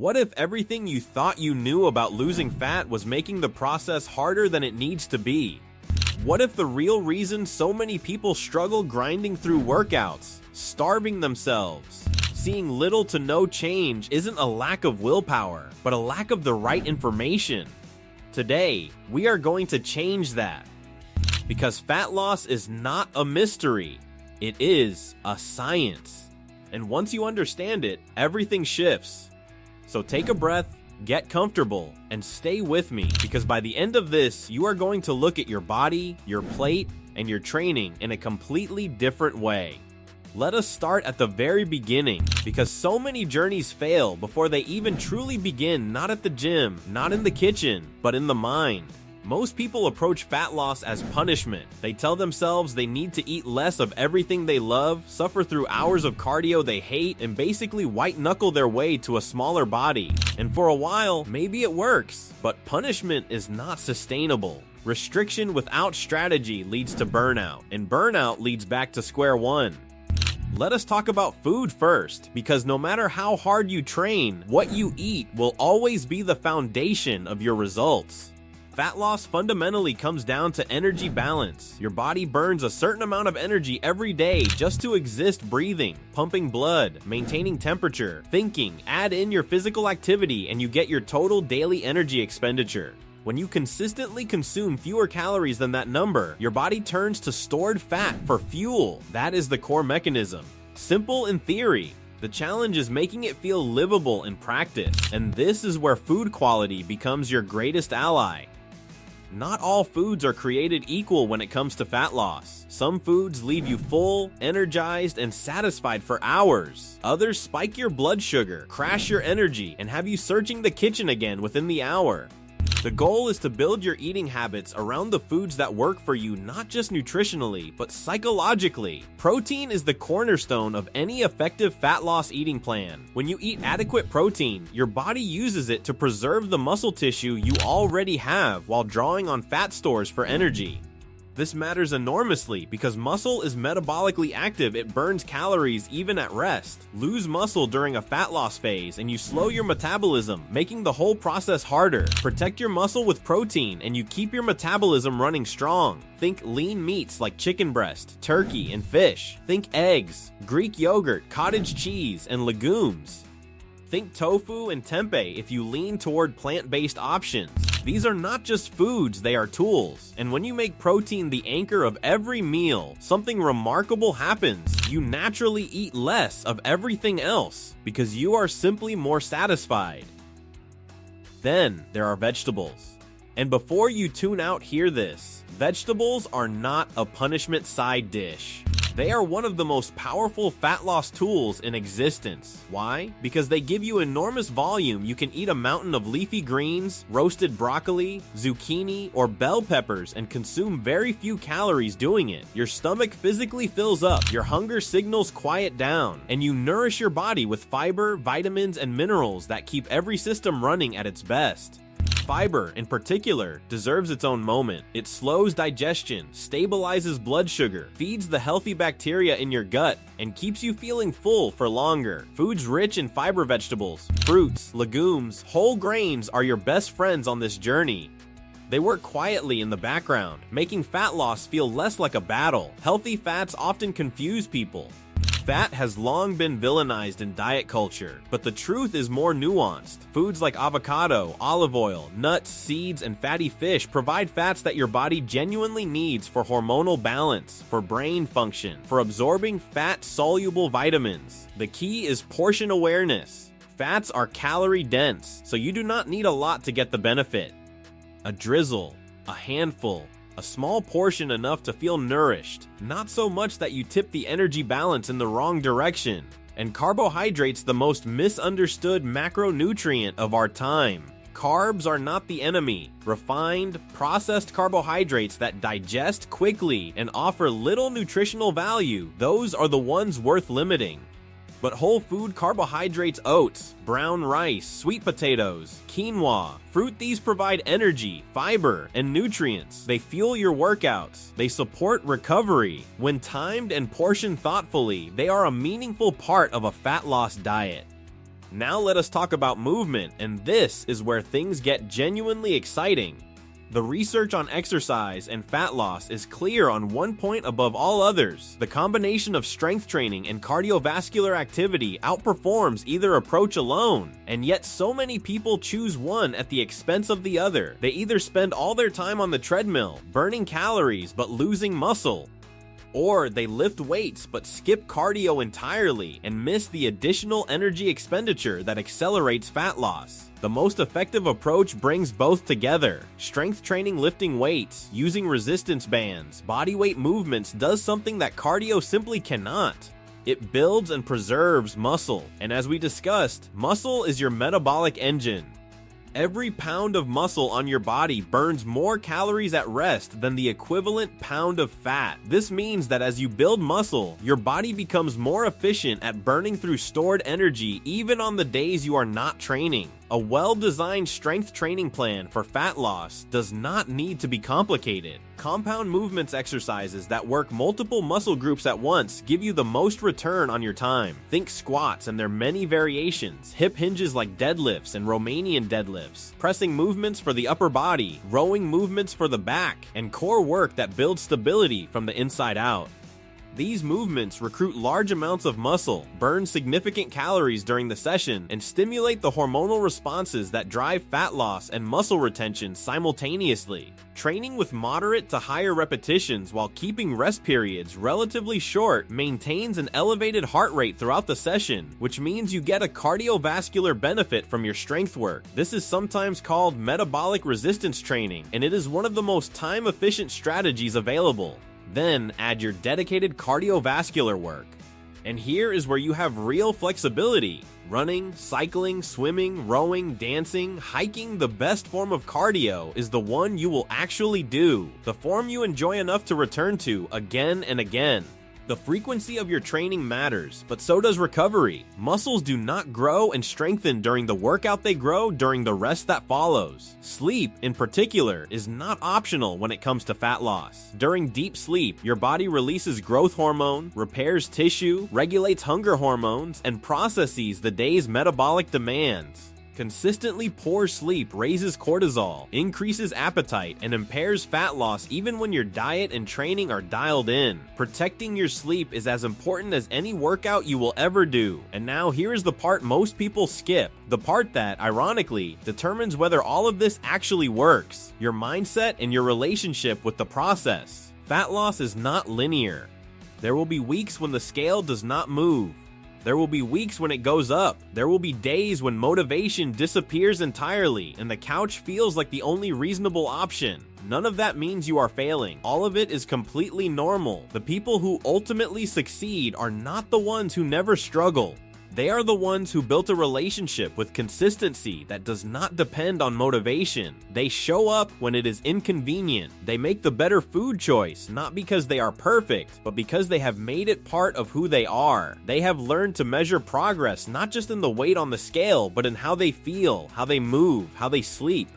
What if everything you thought you knew about losing fat was making the process harder than it needs to be? What if the real reason so many people struggle grinding through workouts, starving themselves, seeing little to no change isn't a lack of willpower, but a lack of the right information? Today, we are going to change that. Because fat loss is not a mystery, it is a science. And once you understand it, everything shifts. So take a breath, get comfortable, and stay with me, because by the end of this, you are going to look at your body, your plate, and your training in a completely different way. Let us start at the very beginning, because so many journeys fail before they even truly begin, not at the gym, not in the kitchen, but in the mind. Most people approach fat loss as punishment. They tell themselves they need to eat less of everything they love, suffer through hours of cardio they hate, and basically white-knuckle their way to a smaller body. And for a while, maybe it works, but punishment is not sustainable. Restriction without strategy leads to burnout, and burnout leads back to square one. Let us talk about food first, because no matter how hard you train, what you eat will always be the foundation of your results. Fat loss fundamentally comes down to energy balance. Your body burns a certain amount of energy every day just to exist breathing, pumping blood, maintaining temperature, thinking. Add in your physical activity and you get your total daily energy expenditure. When you consistently consume fewer calories than that number, your body turns to stored fat for fuel. That is the core mechanism. Simple in theory. The challenge is making it feel livable in practice. And this is where food quality becomes your greatest ally. Not all foods are created equal when it comes to fat loss. Some foods leave you full, energized, and satisfied for hours. Others spike your blood sugar, crash your energy, and have you searching the kitchen again within the hour. The goal is to build your eating habits around the foods that work for you, not just nutritionally, but psychologically. Protein is the cornerstone of any effective fat loss eating plan. When you eat adequate protein, your body uses it to preserve the muscle tissue you already have while drawing on fat stores for energy. This matters enormously because muscle is metabolically active. It burns calories even at rest. Lose muscle during a fat loss phase and you slow your metabolism, making the whole process harder. Protect your muscle with protein and you keep your metabolism running strong. Think lean meats like chicken breast, turkey, and fish. Think eggs, Greek yogurt, cottage cheese, and legumes. Think tofu and tempeh if you lean toward plant-based options. These are not just foods, they are tools. And when you make protein the anchor of every meal, something remarkable happens. You naturally eat less of everything else because you are simply more satisfied. Then there are vegetables. And before you tune out, hear this. Vegetables are not a punishment side dish. They are one of the most powerful fat loss tools in existence. Why? Because they give you enormous volume. You can eat a mountain of leafy greens, roasted broccoli, zucchini, or bell peppers and consume very few calories doing it. Your stomach physically fills up, your hunger signals quiet down, and you nourish your body with fiber, vitamins, and minerals that keep every system running at its best. Fiber, in particular, deserves its own moment. It slows digestion, stabilizes blood sugar, feeds the healthy bacteria in your gut, and keeps you feeling full for longer. Foods rich in fiber vegetables, fruits, legumes, whole grains are your best friends on this journey. They work quietly in the background, making fat loss feel less like a battle. Healthy fats often confuse people. Fat has long been villainized in diet culture, but the truth is more nuanced. Foods like avocado, olive oil, nuts, seeds, and fatty fish provide fats that your body genuinely needs for hormonal balance, for brain function, for absorbing fat-soluble vitamins. The key is portion awareness. Fats are calorie-dense, so you do not need a lot to get the benefit. A drizzle, a handful, a small portion enough to feel nourished, not so much that you tip the energy balance in the wrong direction. And carbohydrates, the most misunderstood macronutrient of our time. Carbs are not the enemy. Refined, processed carbohydrates that digest quickly and offer little nutritional value, those are the ones worth limiting. But whole food carbohydrates, oats, brown rice, sweet potatoes, quinoa, fruit, these provide energy, fiber, and nutrients. They fuel your workouts. They support recovery. When timed and portioned thoughtfully, they are a meaningful part of a fat loss diet. Now let us talk about movement, and this is where things get genuinely exciting. The research on exercise and fat loss is clear on one point above all others. The combination of strength training and cardiovascular activity outperforms either approach alone, and yet so many people choose one at the expense of the other. They either spend all their time on the treadmill, burning calories but losing muscle, or they lift weights but skip cardio entirely and miss the additional energy expenditure that accelerates fat loss. The most effective approach brings both together. Strength training, lifting weights, using resistance bands, bodyweight movements does something that cardio simply cannot. It builds and preserves muscle, and as we discussed, muscle is your metabolic engine. Every pound of muscle on your body burns more calories at rest than the equivalent pound of fat. This means that as you build muscle, your body becomes more efficient at burning through stored energy even on the days you are not training. A well-designed strength training plan for fat loss does not need to be complicated. Compound movements exercises that work multiple muscle groups at once give you the most return on your time. Think squats and their many variations, hip hinges like deadlifts and Romanian deadlifts, pressing movements for the upper body, rowing movements for the back, and core work that builds stability from the inside out. These movements recruit large amounts of muscle, burn significant calories during the session, and stimulate the hormonal responses that drive fat loss and muscle retention simultaneously. Training with moderate to higher repetitions while keeping rest periods relatively short maintains an elevated heart rate throughout the session, which means you get a cardiovascular benefit from your strength work. This is sometimes called metabolic resistance training, and it is one of the most time-efficient strategies available. Then add your dedicated cardiovascular work. And here is where you have real flexibility. Running, cycling, swimming, rowing, dancing, hiking, the best form of cardio is the one you will actually do. The form you enjoy enough to return to again and again. The frequency of your training matters, but so does recovery. Muscles do not grow and strengthen during the workout, they grow during the rest that follows. Sleep, in particular, is not optional when it comes to fat loss. During deep sleep, your body releases growth hormone, repairs tissue, regulates hunger hormones, and processes the day's metabolic demands. Consistently poor sleep raises cortisol, increases appetite, and impairs fat loss even when your diet and training are dialed in. Protecting your sleep is as important as any workout you will ever do. And now here is the part most people skip. The part that, ironically, determines whether all of this actually works. Your mindset and your relationship with the process. Fat loss is not linear. There will be weeks when the scale does not move. There will be weeks when it goes up. There will be days when motivation disappears entirely and the couch feels like the only reasonable option. None of that means you are failing. All of it is completely normal. The people who ultimately succeed are not the ones who never struggle. They are the ones who built a relationship with consistency that does not depend on motivation. They show up when it is inconvenient. They make the better food choice, not because they are perfect, but because they have made it part of who they are. They have learned to measure progress not just in the weight on the scale, but in how they feel, how they move, how they sleep,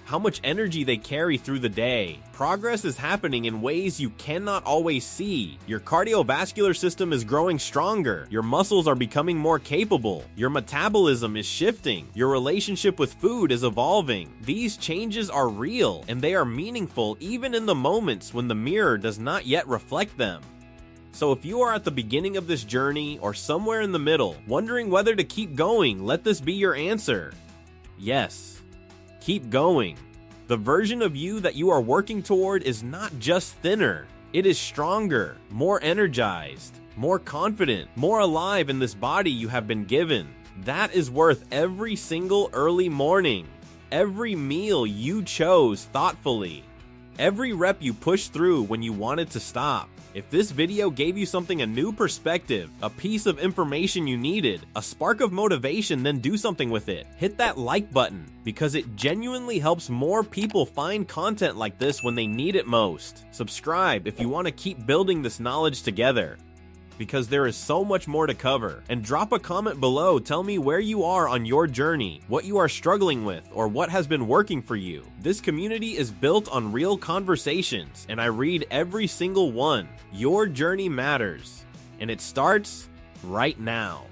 how much energy they carry through the day. Progress is happening in ways you cannot always see. Your cardiovascular system is growing stronger. Your muscles are becoming more capable. Your metabolism is shifting. Your relationship with food is evolving. These changes are real, and they are meaningful even in the moments when the mirror does not yet reflect them. So if you are at the beginning of this journey or somewhere in the middle, wondering whether to keep going, let this be your answer. Yes. Keep going. The version of you that you are working toward is not just thinner, it is stronger, more energized, more confident, more alive in this body you have been given. That is worth every single early morning, every meal you chose thoughtfully, every rep you pushed through when you wanted to stop. If this video gave you something, a new perspective, a piece of information you needed, a spark of motivation, then do something with it. Hit that like button because it genuinely helps more people find content like this when they need it most. Subscribe if you want to keep building this knowledge together, because there is so much more to cover. And drop a comment below, tell me where you are on your journey, what you are struggling with, or what has been working for you. This community is built on real conversations, and I read every single one. Your journey matters, and it starts right now.